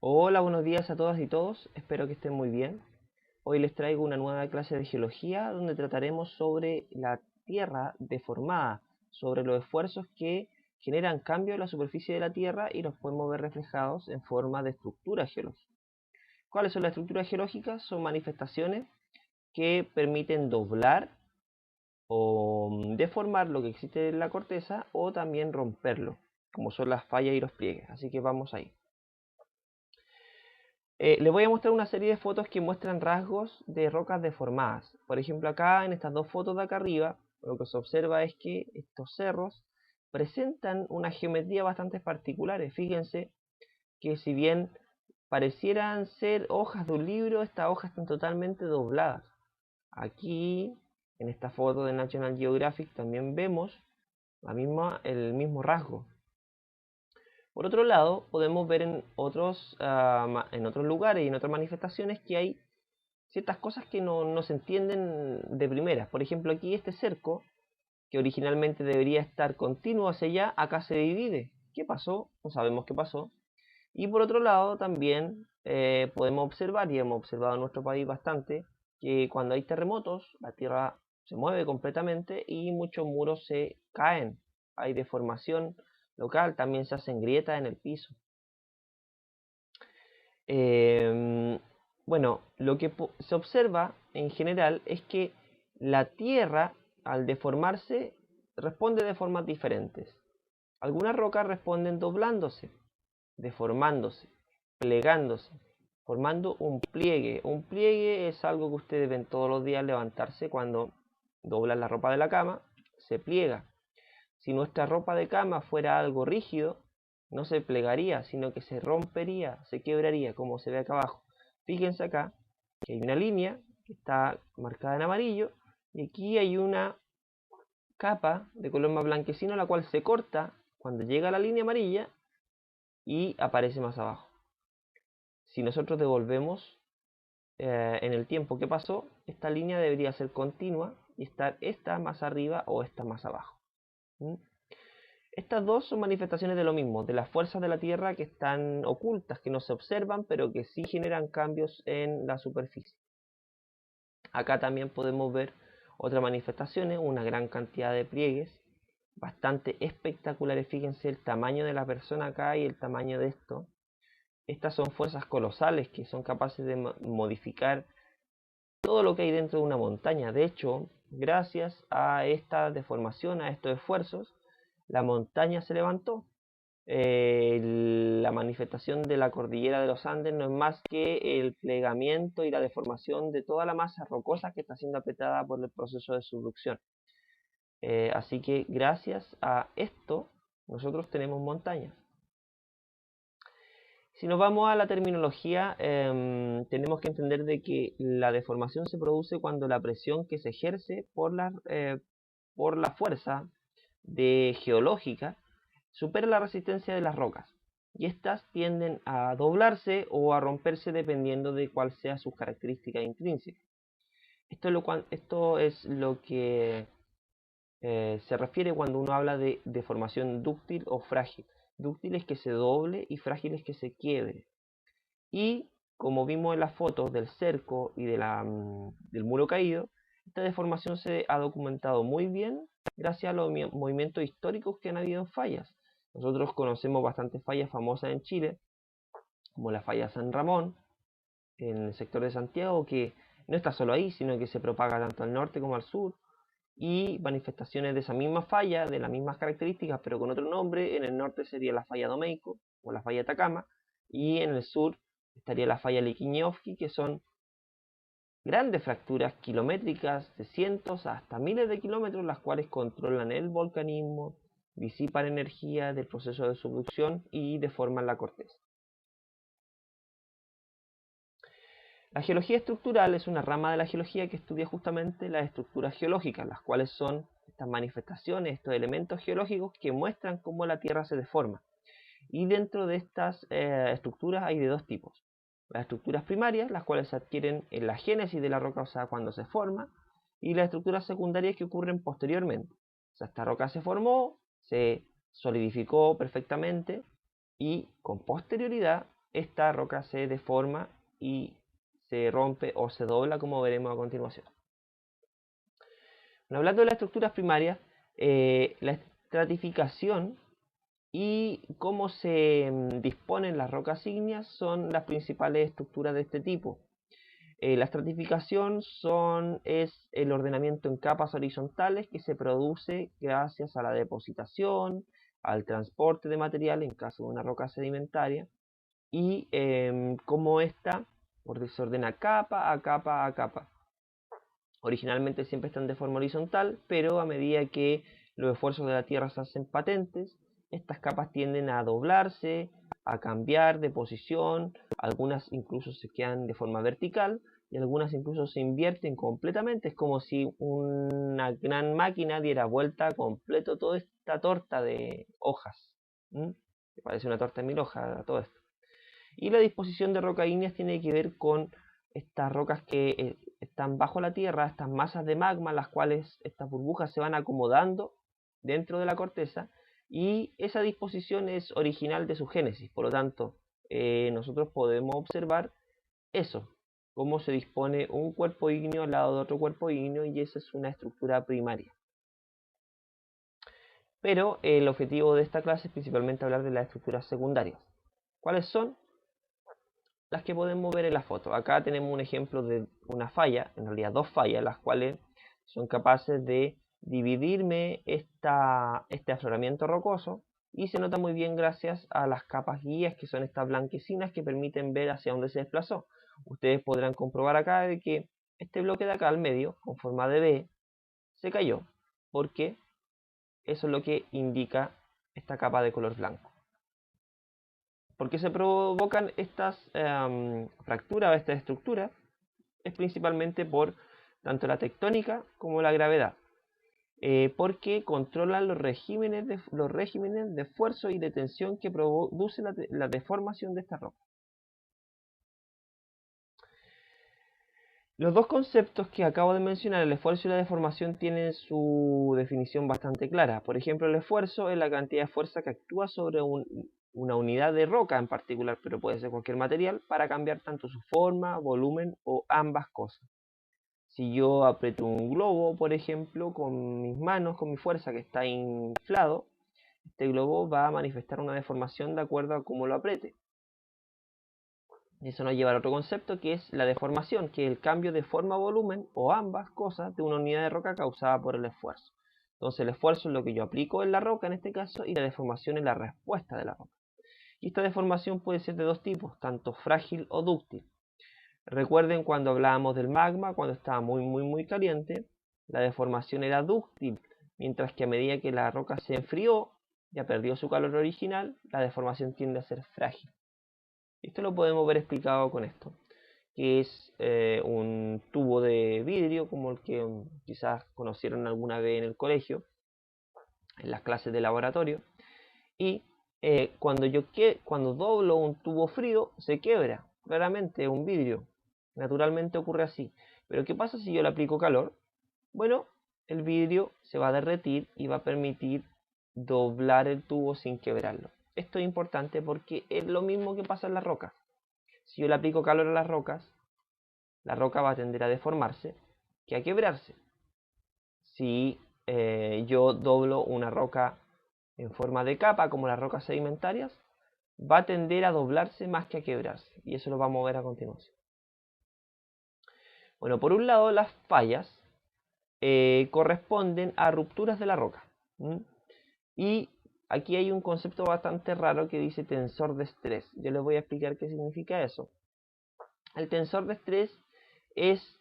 Hola, buenos días a todas y todos, espero que estén muy bien. Hoy les traigo una nueva clase de geología donde trataremos sobre la Tierra deformada, sobre los esfuerzos que generan cambio en la superficie de la Tierra y los podemos ver reflejados en forma de estructuras geológicas. ¿Cuáles son las estructuras geológicas? Son manifestaciones que permiten doblar o deformar lo que existe en la corteza o también romperlo, como son las fallas y los pliegues. Así que vamos ahí. Les voy a mostrar una serie de fotos que muestran rasgos de rocas deformadas. Por ejemplo, acá en estas dos fotos de acá arriba, lo que se observa es que estos cerros presentan una geometría bastante particular. Fíjense que si bien parecieran ser hojas de un libro, estas hojas están totalmente dobladas. Aquí, en esta foto de National Geographic, también vemos el mismo rasgo. Por otro lado, podemos ver en otros lugares y en otras manifestaciones que hay ciertas cosas que no se entienden de primera. Por ejemplo, aquí este cerco, que originalmente debería estar continuo hacia allá, acá se divide. ¿Qué pasó? No sabemos qué pasó. Y por otro lado, también podemos observar, y hemos observado en nuestro país bastante, que cuando hay terremotos, la tierra se mueve completamente y muchos muros se caen. Hay deformación local, también se hacen grietas en el piso. Bueno, lo que se observa en general es que la Tierra, al deformarse, responde de formas diferentes. Algunas rocas responden doblándose, deformándose, plegándose, formando un pliegue. Un pliegue es algo que ustedes ven todos los días levantarse cuando doblan la ropa de la cama, se pliega. Si nuestra ropa de cama fuera algo rígido, no se plegaría, sino que se rompería, se quebraría, como se ve acá abajo. Fíjense acá que hay una línea que está marcada en amarillo y aquí hay una capa de color más blanquecino la cual se corta cuando llega a la línea amarilla y aparece más abajo. Si nosotros devolvemos en el tiempo que pasó, esta línea debería ser continua y estar esta más arriba o esta más abajo. Estas dos son manifestaciones de lo mismo, de las fuerzas de la Tierra que están ocultas, que no se observan, pero que sí generan cambios en la superficie. Acá también podemos ver otras manifestaciones, una gran cantidad de pliegues, bastante espectaculares. Fíjense el tamaño de la persona acá y el tamaño de esto. Estas son fuerzas colosales que son capaces de modificar todo lo que hay dentro de una montaña. De hecho, gracias a esta deformación, a estos esfuerzos, la montaña se levantó. La manifestación de la cordillera de los Andes no es más que el plegamiento y la deformación de toda la masa rocosa que está siendo apretada por el proceso de subducción. Así que gracias a esto nosotros tenemos montañas. Si nos vamos a la terminología, tenemos que entender de que la deformación se produce cuando la presión que se ejerce por la fuerza geológica supera la resistencia de las rocas y estas tienden a doblarse o a romperse dependiendo de cuál sea sus características intrínsecas. Esto es lo que se refiere cuando uno habla de deformación dúctil o frágil. Dúctil es que se doble y frágil es que se quiebre. Y como vimos en las fotos del cerco y del muro caído, esta deformación se ha documentado muy bien gracias a los movimientos históricos que han habido en fallas. Nosotros conocemos bastantes fallas famosas en Chile, como la falla San Ramón, en el sector de Santiago, que no está solo ahí, sino que se propaga tanto al norte como al sur, y manifestaciones de esa misma falla, de las mismas características, pero con otro nombre. En el norte sería la falla Domeyko o la falla Atacama, y en el sur estaría la falla Liquiñovsky, que son grandes fracturas kilométricas de cientos hasta miles de kilómetros, las cuales controlan el volcanismo, disipan energía del proceso de subducción y deforman la corteza. La geología estructural es una rama de la geología que estudia justamente las estructuras geológicas, las cuales son estas manifestaciones, estos elementos geológicos que muestran cómo la Tierra se deforma. Y dentro de estas estructuras hay de dos tipos. Las estructuras primarias, las cuales se adquieren en la génesis de la roca, o sea, cuando se forma, y las estructuras secundarias que ocurren posteriormente. O sea, esta roca se formó, se solidificó perfectamente y con posterioridad esta roca se deforma y se rompe o se dobla, como veremos a continuación. Bueno, hablando de las estructuras primarias, la estratificación y cómo se disponen las rocas ígneas son las principales estructuras de este tipo. La estratificación es el ordenamiento en capas horizontales que se produce gracias a la depositación, al transporte de material en caso de una roca sedimentaria, y cómo esta se ordena capa a capa a capa. Originalmente siempre están de forma horizontal, pero a medida que los esfuerzos de la Tierra se hacen patentes, estas capas tienden a doblarse, a cambiar de posición, algunas incluso se quedan de forma vertical y algunas incluso se invierten completamente. Es como si una gran máquina diera vuelta completo toda esta torta de hojas. Que parece una torta de 1000 hojas todo esto. Y la disposición de rocas ígneas tiene que ver con estas rocas que están bajo la tierra, estas masas de magma, las cuales estas burbujas se van acomodando dentro de la corteza, y esa disposición es original de su génesis. Por lo tanto, nosotros podemos observar eso, cómo se dispone un cuerpo ígneo al lado de otro cuerpo ígneo, y esa es una estructura primaria. Pero el objetivo de esta clase es principalmente hablar de las estructuras secundarias. ¿Cuáles son? Las que podemos ver en la foto. Acá tenemos un ejemplo de una falla, en realidad dos fallas, las cuales son capaces de dividirme este afloramiento rocoso, y se nota muy bien gracias a las capas guías, que son estas blanquecinas que permiten ver hacia dónde se desplazó. Ustedes podrán comprobar acá de que este bloque de acá al medio, con forma de B, se cayó, porque eso es lo que indica esta capa de color blanco. ¿Por qué se provocan estas fracturas o estas estructuras? Es principalmente por tanto la tectónica como la gravedad, porque controlan los regímenes de esfuerzo y de tensión que produce la deformación de esta roca. Los dos conceptos que acabo de mencionar, el esfuerzo y la deformación, tienen su definición bastante clara. Por ejemplo, el esfuerzo es la cantidad de fuerza que actúa sobre una unidad de roca en particular, pero puede ser cualquier material, para cambiar tanto su forma, volumen o ambas cosas. Si yo aprieto un globo, por ejemplo, con mis manos, con mi fuerza que está inflado, este globo va a manifestar una deformación de acuerdo a cómo lo apriete. Eso nos lleva al otro concepto, que es la deformación, que es el cambio de forma o volumen, o ambas cosas, de una unidad de roca causada por el esfuerzo. Entonces el esfuerzo es lo que yo aplico en la roca en este caso, y la deformación es la respuesta de la roca. Y esta deformación puede ser de dos tipos, tanto frágil o dúctil. Recuerden cuando hablábamos del magma, cuando estaba muy caliente, la deformación era dúctil, mientras que a medida que la roca se enfrió, ya perdió su calor original, la deformación tiende a ser frágil. Esto lo podemos ver explicado con esto, que es un tubo de vidrio, como el que quizás conocieron alguna vez en el colegio, en las clases de laboratorio, y cuando doblo un tubo frío, se quiebra, claramente es un vidrio, naturalmente ocurre así. Pero ¿qué pasa si yo le aplico calor? Bueno, el vidrio se va a derretir y va a permitir doblar el tubo sin quebrarlo. Esto es importante porque es lo mismo que pasa en las rocas. Si yo le aplico calor a las rocas, la roca va a tender a deformarse que a quebrarse. Si yo doblo una roca en forma de capa, como las rocas sedimentarias, va a tender a doblarse más que a quebrarse. Y eso lo vamos a ver a continuación. Bueno, por un lado, las fallas corresponden a rupturas de la roca. Y aquí hay un concepto bastante raro que dice tensor de estrés. Yo les voy a explicar qué significa eso. El tensor de estrés es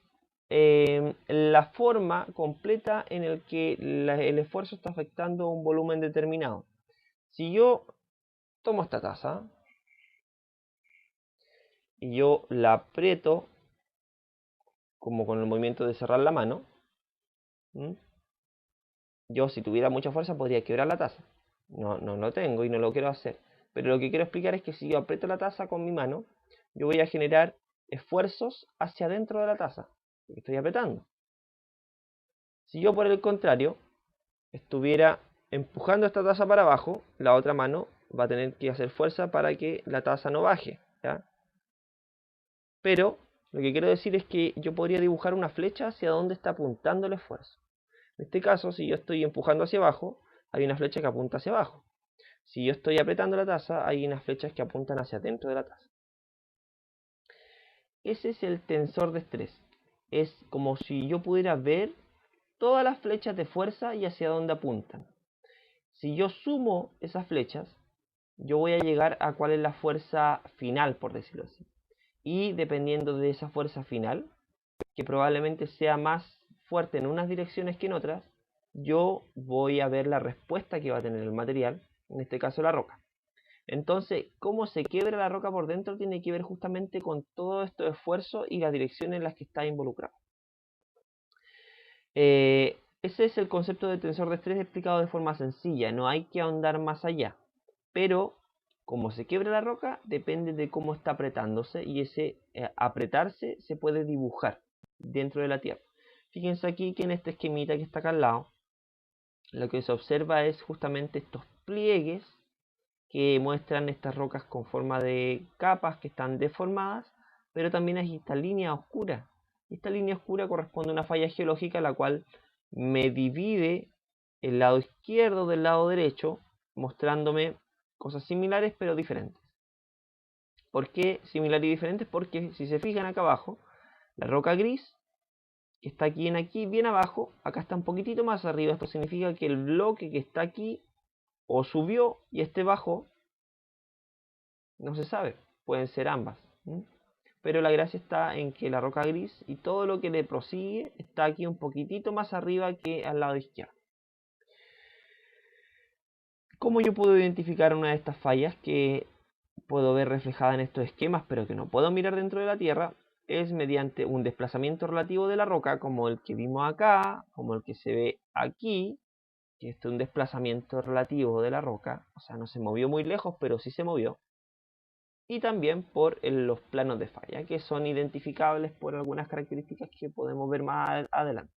la forma completa en el que el esfuerzo está afectando un volumen determinado. Si yo tomo esta taza y yo la aprieto, como con el movimiento de cerrar la mano, yo, si tuviera mucha fuerza, podría quebrar la taza. No lo tengo y no lo quiero hacer. Pero lo que quiero explicar es que si yo aprieto la taza con mi mano, yo voy a generar esfuerzos hacia adentro de la taza, porque estoy apretando. Si yo, por el contrario, estuviera empujando esta taza para abajo, la otra mano va a tener que hacer fuerza para que la taza no baje. ¿ya? Pero lo que quiero decir es que yo podría dibujar una flecha hacia donde está apuntando el esfuerzo. En este caso, si yo estoy empujando hacia abajo, hay una flecha que apunta hacia abajo. Si yo estoy apretando la taza, hay unas flechas que apuntan hacia adentro de la taza. Ese es el tensor de estrés. Es como si yo pudiera ver todas las flechas de fuerza y hacia dónde apuntan. Si yo sumo esas flechas, yo voy a llegar a cuál es la fuerza final, por decirlo así. Y dependiendo de esa fuerza final, que probablemente sea más fuerte en unas direcciones que en otras, yo voy a ver la respuesta que va a tener el material, en este caso la roca. Entonces, cómo se quiebra la roca por dentro tiene que ver justamente con todo este esfuerzo y las direcciones en las que está involucrado. Ese es el concepto de tensor de estrés explicado de forma sencilla, no hay que ahondar más allá. Pero, como se quiebra la roca, depende de cómo está apretándose y ese apretarse se puede dibujar dentro de la tierra. Fíjense aquí que en este esquemita que está acá al lado, lo que se observa es justamente estos pliegues que muestran estas rocas con forma de capas que están deformadas, pero también hay esta línea oscura. Esta línea oscura corresponde a una falla geológica la cual me divide el lado izquierdo del lado derecho, mostrándome cosas similares pero diferentes. ¿Por qué similares y diferentes? Porque si se fijan acá abajo, la roca gris que está aquí bien abajo, acá está un poquitito más arriba. Esto significa que el bloque que está aquí o subió y este bajó. No se sabe, pueden ser ambas. Pero la gracia está en que la roca gris y todo lo que le prosigue está aquí un poquitito más arriba que al lado izquierdo. ¿Cómo yo puedo identificar una de estas fallas que puedo ver reflejada en estos esquemas pero que no puedo mirar dentro de la Tierra? Es mediante un desplazamiento relativo de la roca como el que vimos acá, como el que se ve aquí, que es un desplazamiento relativo de la roca, o sea, no se movió muy lejos, pero sí se movió. Y también por los planos de falla, que son identificables por algunas características que podemos ver más adelante.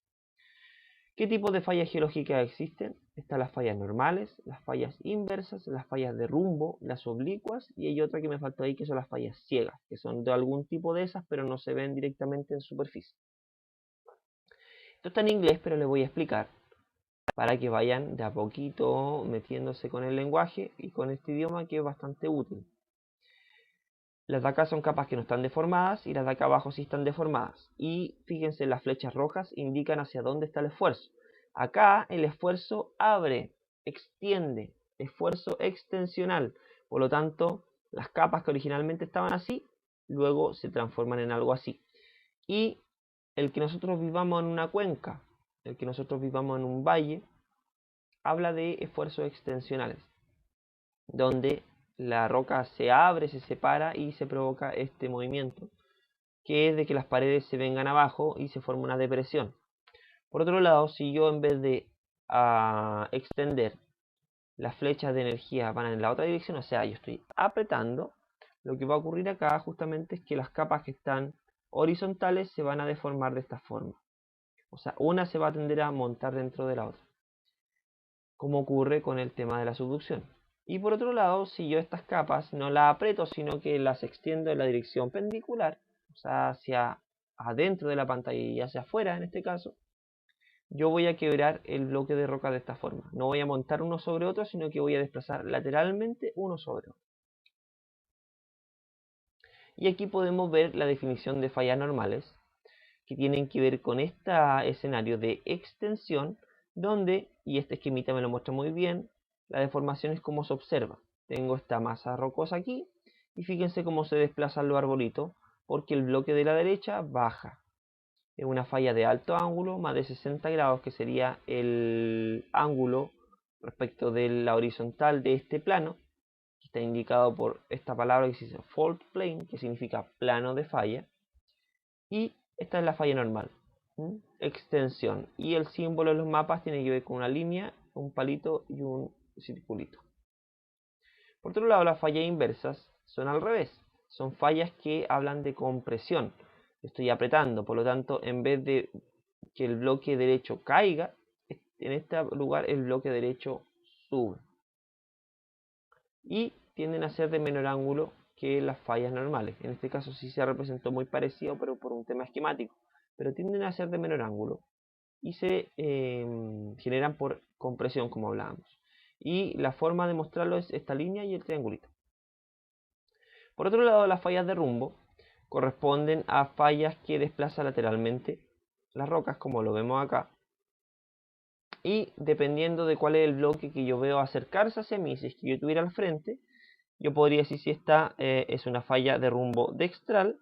¿Qué tipos de fallas geológicas existen? Están las fallas normales, las fallas inversas, las fallas de rumbo, las oblicuas, y hay otra que me faltó ahí que son las fallas ciegas, que son de algún tipo de esas, pero no se ven directamente en superficie. Esto está en inglés, pero les voy a explicar para que vayan de a poquito metiéndose con el lenguaje y con este idioma que es bastante útil. Las de acá son capas que no están deformadas y las de acá abajo sí están deformadas. Y fíjense, las flechas rojas indican hacia dónde está el esfuerzo. Acá el esfuerzo abre, extiende, esfuerzo extensional. Por lo tanto, las capas que originalmente estaban así, luego se transforman en algo así. Y el que nosotros vivamos en una cuenca, el que nosotros vivamos en un valle, habla de esfuerzos extensionales, donde la roca se abre, se separa y se provoca este movimiento, que es de que las paredes se vengan abajo y se forma una depresión. Por otro lado, si yo en vez de extender, las flechas de energía van en la otra dirección, o sea, yo estoy apretando, lo que va a ocurrir acá justamente es que las capas que están horizontales se van a deformar de esta forma. O sea, una se va a tender a montar dentro de la otra, como ocurre con el tema de la subducción. Y por otro lado, si yo estas capas no las aprieto, sino que las extiendo en la dirección pendicular, o sea, hacia adentro de la pantalla y hacia afuera en este caso, yo voy a quebrar el bloque de roca de esta forma. No voy a montar uno sobre otro, sino que voy a desplazar lateralmente uno sobre otro. Y aquí podemos ver la definición de fallas normales, que tienen que ver con este escenario de extensión, donde, y este esquemita me lo muestra muy bien, la deformación es como se observa. Tengo esta masa rocosa aquí, y fíjense cómo se desplazan los arbolitos, porque el bloque de la derecha baja. Es una falla de alto ángulo, más de 60 grados, que sería el ángulo respecto de la horizontal de este plano, que está indicado por esta palabra que se dice fault plane, que significa plano de falla. Y esta es la falla normal, extensión. Y el símbolo en los mapas tiene que ver con una línea, un palito y un circulito. Por otro lado, las fallas inversas son al revés. Son fallas que hablan de compresión. Estoy apretando, por lo tanto, en vez de que el bloque derecho caiga, en este lugar el bloque derecho sube. Y tienden a ser de menor ángulo que las fallas normales. En este caso sí se representó muy parecido, pero por un tema esquemático. Pero tienden a ser de menor ángulo y se generan por compresión, como hablábamos. Y la forma de mostrarlo es esta línea y el triangulito. Por otro lado, las fallas de rumbo corresponden a fallas que desplazan lateralmente las rocas, como lo vemos acá. Y dependiendo de cuál es el bloque que yo veo acercarse hacia mí, si es que yo tuviera al frente, yo podría decir si esta es una falla de rumbo dextral,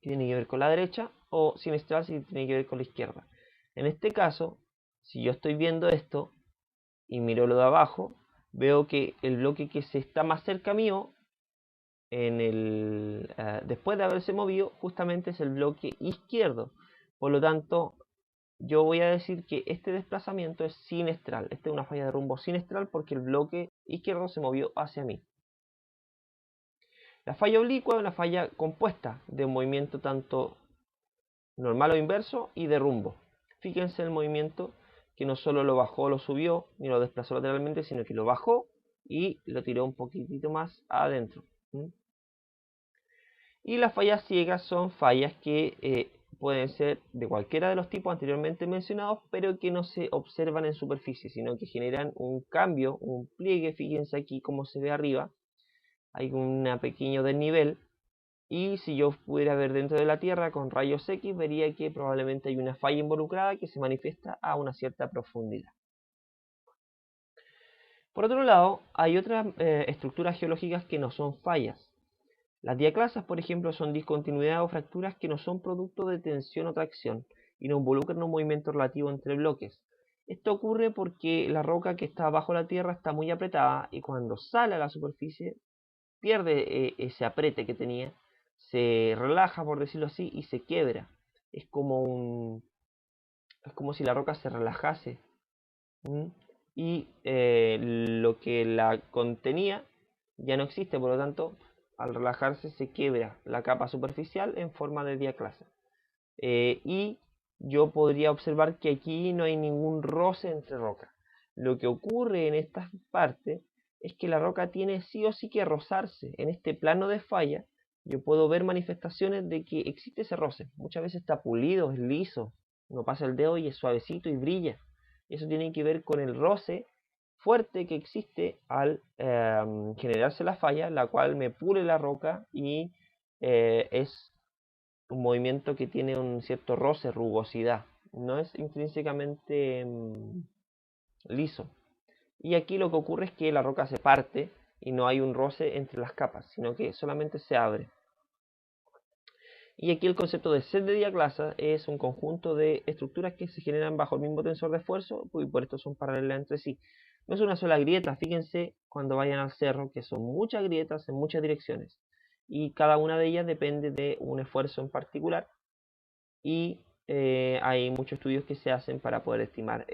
que tiene que ver con la derecha, o sinestral, si tiene que ver con la izquierda. En este caso, si yo estoy viendo esto y miro lo de abajo, veo que el bloque que se está más cerca mío, después de haberse movido, justamente es el bloque izquierdo. Por lo tanto, yo voy a decir que este desplazamiento es sinestral. Esta es una falla de rumbo sinestral porque el bloque izquierdo se movió hacia mí. La falla oblicua es una falla compuesta de un movimiento tanto normal o inverso y de rumbo. Fíjense el movimiento que no solo lo bajó o lo subió, ni lo desplazó lateralmente, sino que lo bajó y lo tiró un poquitito más adentro. Y las fallas ciegas son fallas que pueden ser de cualquiera de los tipos anteriormente mencionados, pero que no se observan en superficie, sino que generan un cambio, un pliegue. Fíjense aquí cómo se ve arriba, hay un pequeño desnivel, y si yo pudiera ver dentro de la Tierra con rayos X, vería que probablemente hay una falla involucrada que se manifiesta a una cierta profundidad. Por otro lado, hay otras estructuras geológicas que no son fallas. Las diaclasas, por ejemplo, son discontinuidades o fracturas que no son producto de tensión o tracción y no involucran un movimiento relativo entre bloques. Esto ocurre porque la roca que está bajo la tierra está muy apretada y cuando sale a la superficie pierde ese aprete que tenía, se relaja, por decirlo así, y se quiebra. Es como si la roca se relajase. Y lo que la contenía ya no existe, por lo tanto, al relajarse se quiebra la capa superficial en forma de diaclasa. Y yo podría observar que aquí no hay ningún roce entre rocas. Lo que ocurre en estas partes es que la roca tiene sí o sí que rozarse. En este plano de falla yo puedo ver manifestaciones de que existe ese roce. Muchas veces está pulido, es liso. Uno pasa el dedo y es suavecito y brilla. Eso tiene que ver con el roce fuerte que existe al generarse la falla, la cual me pule la roca y es un movimiento que tiene un cierto roce, rugosidad. No es intrínsecamente liso. Y aquí lo que ocurre es que la roca se parte y no hay un roce entre las capas, sino que solamente se abre. Y aquí el concepto de set de diaclasa es un conjunto de estructuras que se generan bajo el mismo tensor de esfuerzo y por esto son paralelas entre sí. No es una sola grieta, fíjense cuando vayan al cerro que son muchas grietas en muchas direcciones y cada una de ellas depende de un esfuerzo en particular y hay muchos estudios que se hacen para poder estimar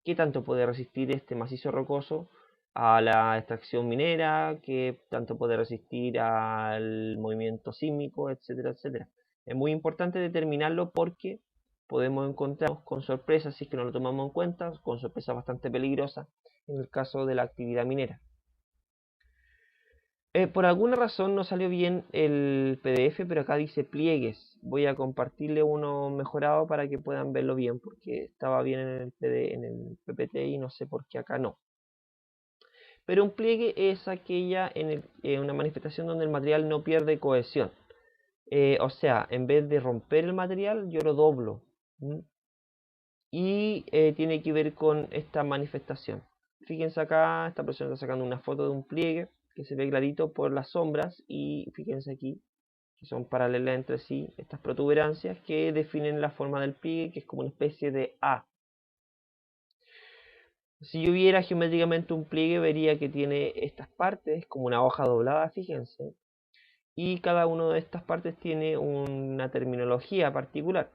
qué tanto puede resistir este macizo rocoso a la extracción minera, qué tanto puede resistir al movimiento sísmico, etcétera, etcétera. Es muy importante determinarlo porque podemos encontrarnos con sorpresas si es que no lo tomamos en cuenta, con sorpresas bastante peligrosas en el caso de la actividad minera. Por alguna razón no salió bien el PDF, pero acá dice pliegues. Voy a compartirle uno mejorado para que puedan verlo bien, porque estaba bien en el PPT y no sé por qué acá no. Pero un pliegue es aquella una manifestación donde el material no pierde cohesión. O sea, en vez de romper el material, yo lo doblo. Y tiene que ver con esta manifestación. Fíjense acá, esta persona está sacando una foto de un pliegue que se ve clarito por las sombras y fíjense aquí que son paralelas entre sí estas protuberancias que definen la forma del pliegue, que es como una especie de A. Si yo viera geométricamente un pliegue vería que tiene estas partes como una hoja doblada, fíjense, y cada una de estas partes tiene una terminología particular.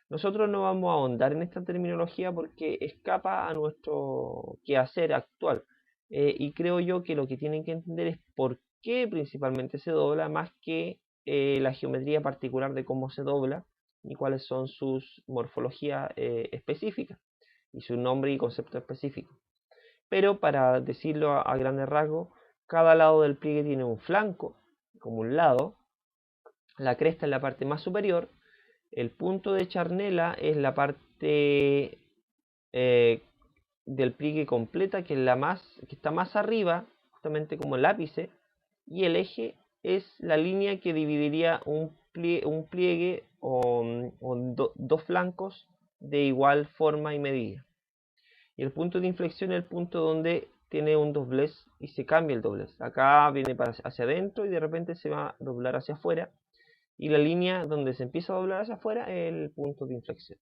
Nosotros no vamos a ahondar en esta terminología porque escapa a nuestro quehacer actual. Y creo yo que lo que tienen que entender es por qué principalmente se dobla, más que la geometría particular de cómo se dobla y cuáles son sus morfologías específicas y su nombre y concepto específico. Pero para decirlo a grandes rasgos, Cada lado del pliegue tiene un flanco, como un lado. La cresta es la parte más superior. El punto de charnela es la parte del pliegue completa, que es que está más arriba, justamente como el ápice. Y el eje es la línea que dividiría un pliegue o dos flancos de igual forma y medida. Y el punto de inflexión es el punto donde tiene un doblez y se cambia el doblez. Acá viene hacia adentro y de repente se va a doblar hacia afuera. Y la línea donde se empieza a doblar hacia afuera es el punto de inflexión.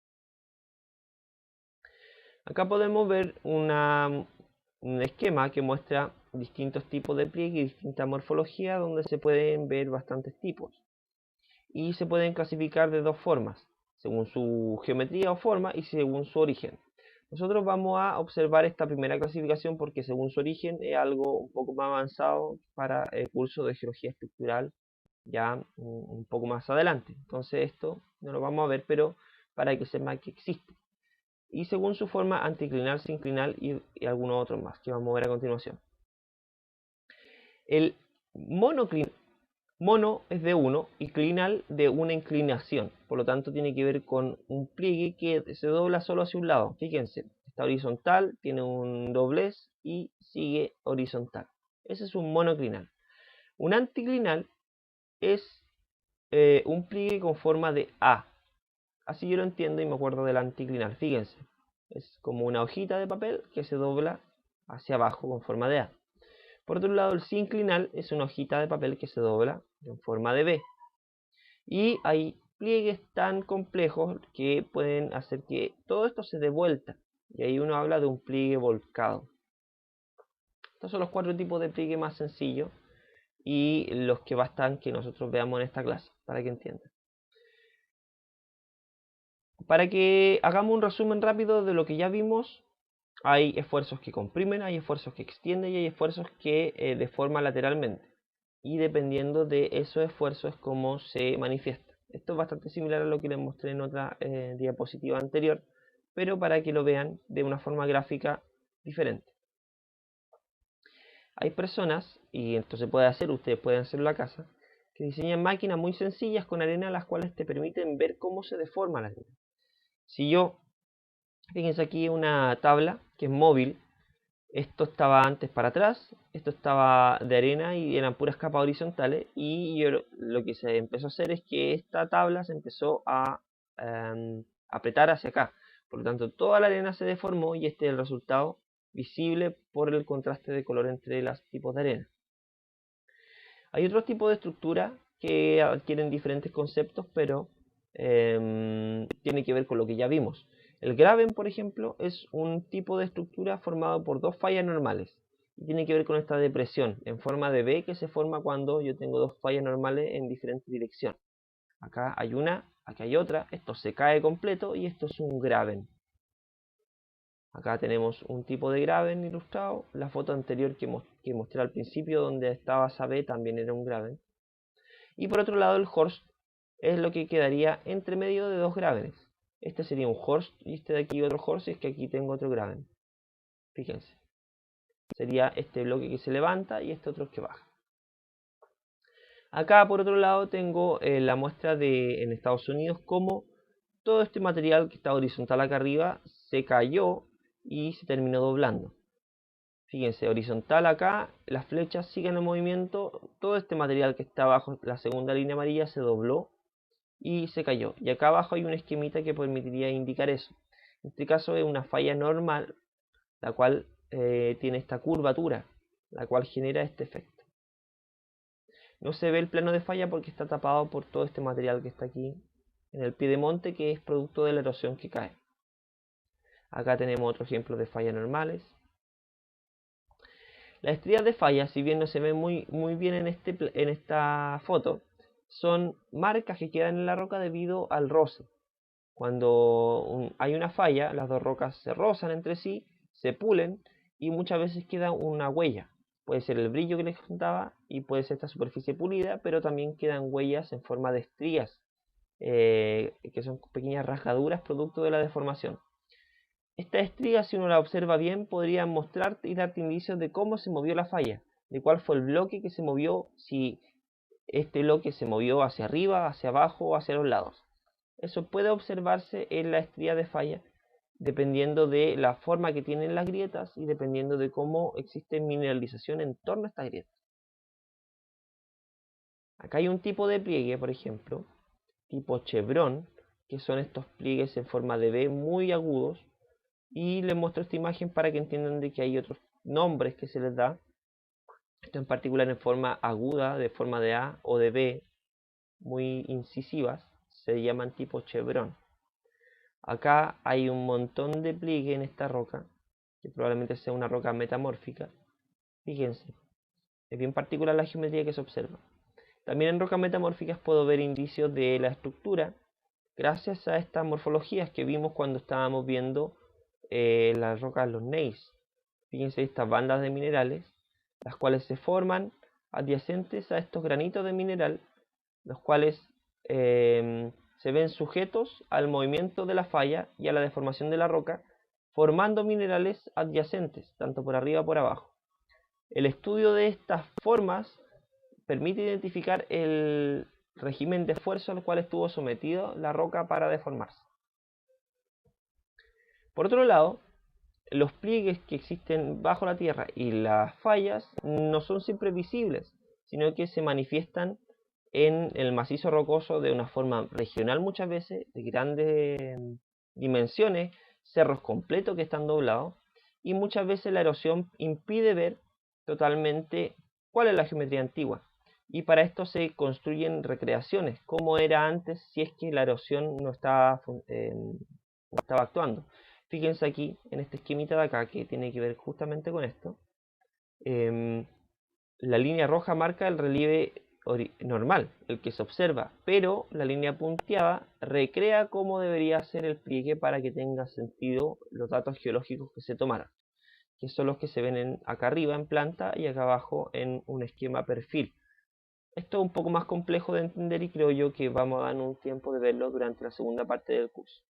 Acá podemos ver un esquema que muestra distintos tipos de pliegue y distinta morfología, donde se pueden ver bastantes tipos. Y se pueden clasificar de dos formas, según su geometría o forma y según su origen. Nosotros vamos a observar esta primera clasificación porque según su origen es algo un poco más avanzado para el curso de geología estructural ya un poco más adelante. Entonces esto no lo vamos a ver, pero para que sepa que existe. Y según su forma, anticlinal, sinclinal y algunos otros más que vamos a ver a continuación. El mono es de 1 y clinal de una inclinación, por lo tanto tiene que ver con un pliegue que se dobla solo hacia un lado. Fíjense, está horizontal, tiene un doblez y sigue horizontal. Ese es un monoclinal. Un anticlinal es un pliegue con forma de A. Así yo lo entiendo y me acuerdo del anticlinal. Fíjense, es como una hojita de papel que se dobla hacia abajo con forma de A. Por otro lado, el sinclinal es una hojita de papel que se dobla en forma de B. Y hay pliegues tan complejos que pueden hacer que todo esto se dé vuelta. Y ahí uno habla de un pliegue volcado. Estos son los 4 tipos de pliegue más sencillos y los que bastan que nosotros veamos en esta clase, para que entiendan. Para que hagamos un resumen rápido de lo que ya vimos, hay esfuerzos que comprimen, hay esfuerzos que extienden y hay esfuerzos que deforman lateralmente. Y dependiendo de esos esfuerzos es cómo se manifiesta. Esto es bastante similar a lo que les mostré en otra diapositiva anterior, pero para que lo vean de una forma gráfica diferente. Hay personas, y esto se puede hacer, ustedes pueden hacerlo en la casa, que diseñan máquinas muy sencillas con arena, las cuales te permiten ver cómo se deforma la arena. Si yo, fíjense aquí una tabla que es móvil, esto estaba antes para atrás, esto estaba de arena y eran puras capas horizontales, y lo que se empezó a hacer es que esta tabla se empezó a apretar hacia acá. Por lo tanto, toda la arena se deformó y este es el resultado visible por el contraste de color entre los tipos de arena. Hay otros tipos de estructura que adquieren diferentes conceptos, pero tiene que ver con lo que ya vimos. El graben, por ejemplo, es un tipo de estructura formado por dos fallas normales. Y tiene que ver con esta depresión en forma de V que se forma cuando yo tengo dos fallas normales en diferentes direcciones. Acá hay una, acá hay otra, esto se cae completo y esto es un graben. Acá tenemos un tipo de graben ilustrado. La foto anterior que mostré al principio donde estaba esa V también era un graben. Y por otro lado el horst es lo que quedaría entre medio de dos grábenes. Este sería un horst y este de aquí otro horst, y es que aquí tengo otro graben. Fíjense. Sería este bloque que se levanta y este otro que baja. Acá por otro lado tengo la muestra en Estados Unidos cómo todo este material que está horizontal acá arriba se cayó y se terminó doblando. Fíjense, horizontal acá, las flechas siguen el movimiento, todo este material que está abajo, la segunda línea amarilla, se dobló y se cayó. Y acá abajo hay una esquemita que permitiría indicar eso. En este caso es una falla normal, la cual tiene esta curvatura, la cual genera este efecto. No se ve el plano de falla porque está tapado por todo este material que está aquí en el piedemonte, que es producto de la erosión que cae. Acá tenemos otro ejemplo de fallas normales. Las estrías de falla, si bien no se ven muy bien en esta foto, son marcas que quedan en la roca debido al roce. Cuando hay una falla, las dos rocas se rozan entre sí, se pulen y muchas veces queda una huella. Puede ser el brillo que les contaba y puede ser esta superficie pulida, pero también quedan huellas en forma de estrías, que son pequeñas rasgaduras producto de la deformación. Estas estrías, si uno la observa bien, podrían mostrarte y darte indicios de cómo se movió la falla. de cuál fue el bloque que se movió, si este bloque se movió hacia arriba, hacia abajo o hacia los lados. Eso puede observarse en la estría de falla, dependiendo de la forma que tienen las grietas y dependiendo de cómo existe mineralización en torno a estas grietas. Acá hay un tipo de pliegue, por ejemplo, tipo chevron, que son estos pliegues en forma de V muy agudos, y les muestro esta imagen para que entiendan de que hay otros nombres que se les da. Esto en particular en forma aguda, de forma de A o de B, muy incisivas, se llaman tipo chevron. Acá hay un montón de pliegue en esta roca, que probablemente sea una roca metamórfica. Fíjense, es bien particular la geometría que se observa. También en rocas metamórficas puedo ver indicios de la estructura gracias a estas morfologías que vimos cuando estábamos viendo las rocas, los gneiss. Fíjense estas bandas de minerales, las cuales se forman adyacentes a estos granitos de mineral, los cuales se ven sujetos al movimiento de la falla y a la deformación de la roca, formando minerales adyacentes, tanto por arriba como por abajo. El estudio de estas formas permite identificar el régimen de esfuerzo al cual estuvo sometido la roca para deformarse. Por otro lado, los pliegues que existen bajo la tierra y las fallas no son siempre visibles, sino que se manifiestan en el macizo rocoso de una forma regional muchas veces, de grandes dimensiones, cerros completos que están doblados, y muchas veces la erosión impide ver totalmente cuál es la geometría antigua. Y para esto se construyen recreaciones, como era antes si es que la erosión no estaba actuando. Fíjense aquí, en este esquemita de acá, que tiene que ver justamente con esto. La línea roja marca el relieve normal, el que se observa, pero la línea punteada recrea cómo debería ser el pliegue para que tenga sentido los datos geológicos que se tomaron, que son los que se ven acá arriba en planta y acá abajo en un esquema perfil. Esto es un poco más complejo de entender y creo yo que vamos a dar un tiempo de verlo durante la segunda parte del curso.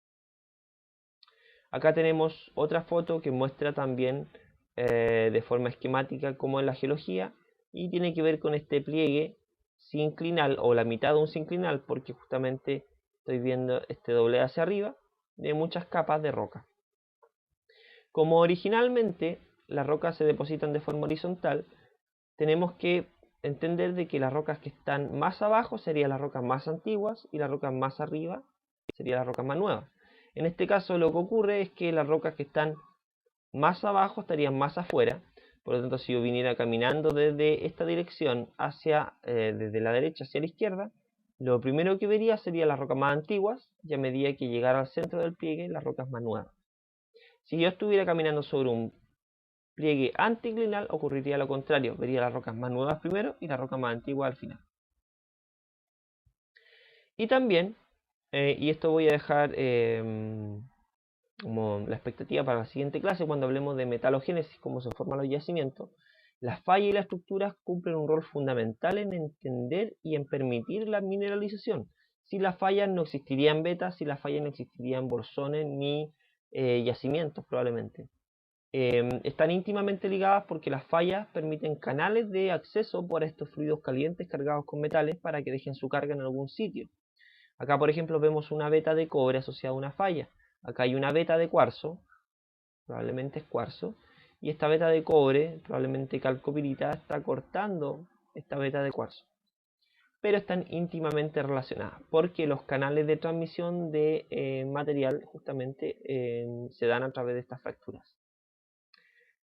Acá tenemos otra foto que muestra también de forma esquemática cómo es la geología y tiene que ver con este pliegue sinclinal o la mitad de un sinclinal, porque justamente estoy viendo este doble hacia arriba de muchas capas de roca. Como originalmente las rocas se depositan de forma horizontal, tenemos que entender de que las rocas que están más abajo serían las rocas más antiguas y las rocas más arriba serían las rocas más nuevas. En este caso lo que ocurre es que las rocas que están más abajo estarían más afuera. Por lo tanto, si yo viniera caminando desde esta dirección hacia, desde la derecha hacia la izquierda, lo primero que vería serían las rocas más antiguas y a medida que llegara al centro del pliegue, las rocas más nuevas. Si yo estuviera caminando sobre un pliegue anticlinal, ocurriría lo contrario. Vería las rocas más nuevas primero y las rocas más antiguas al final. Y también, y esto voy a dejar como la expectativa para la siguiente clase, cuando hablemos de metalogénesis, cómo se forman los yacimientos, las fallas y las estructuras cumplen un rol fundamental en entender y en permitir la mineralización. Sin las fallas no existirían vetas, sin las fallas no existirían bolsones ni yacimientos probablemente. Están íntimamente ligadas porque las fallas permiten canales de acceso por estos fluidos calientes cargados con metales para que dejen su carga en algún sitio. Acá por ejemplo vemos una veta de cobre asociada a una falla. Acá hay una veta de cuarzo, probablemente es cuarzo, y esta veta de cobre, probablemente calcopirita, está cortando esta veta de cuarzo. Pero están íntimamente relacionadas, porque los canales de transmisión de material justamente se dan a través de estas fracturas.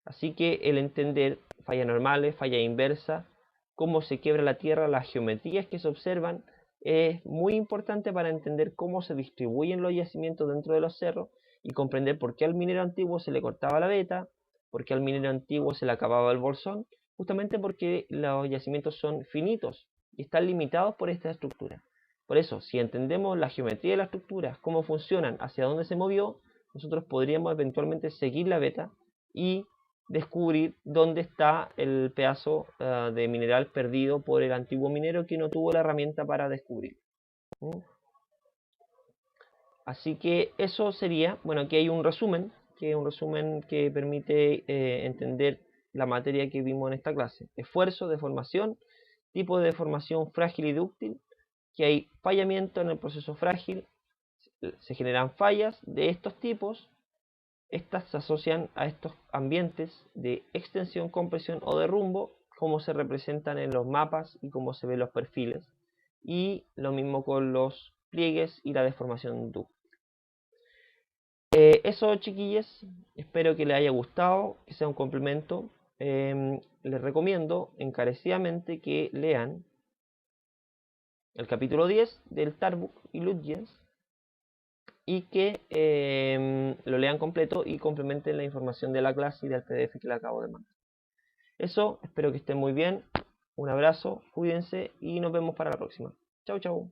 Así que el entender fallas normales, falla inversa, cómo se quiebra la tierra, las geometrías que se observan, es muy importante para entender cómo se distribuyen los yacimientos dentro de los cerros y comprender por qué al minero antiguo se le cortaba la veta, por qué al minero antiguo se le acababa el bolsón, justamente porque los yacimientos son finitos y están limitados por esta estructura. Por eso, si entendemos la geometría de la estructura, cómo funcionan, hacia dónde se movió, nosotros podríamos eventualmente seguir la veta y descubrir dónde está el pedazo de mineral perdido por el antiguo minero que no tuvo la herramienta para descubrir. Así que eso sería, bueno, aquí hay un resumen, que es un resumen que permite entender la materia que vimos en esta clase. Esfuerzo, deformación, tipo de deformación frágil y dúctil, que hay fallamiento en el proceso frágil, se generan fallas de estos tipos. Estas se asocian a estos ambientes de extensión, compresión o derrumbo, como se representan en los mapas y cómo se ven los perfiles. Y lo mismo con los pliegues y la deformación dúctil. Eso, chiquillos, espero que les haya gustado, que sea un complemento. Les recomiendo encarecidamente que lean el capítulo 10 del Tarbuk y Lutyens y que lo lean completo y complementen la información de la clase y del PDF que le acabo de mandar. Eso, espero que estén muy bien. Un abrazo, cuídense y nos vemos para la próxima. Chau, chau.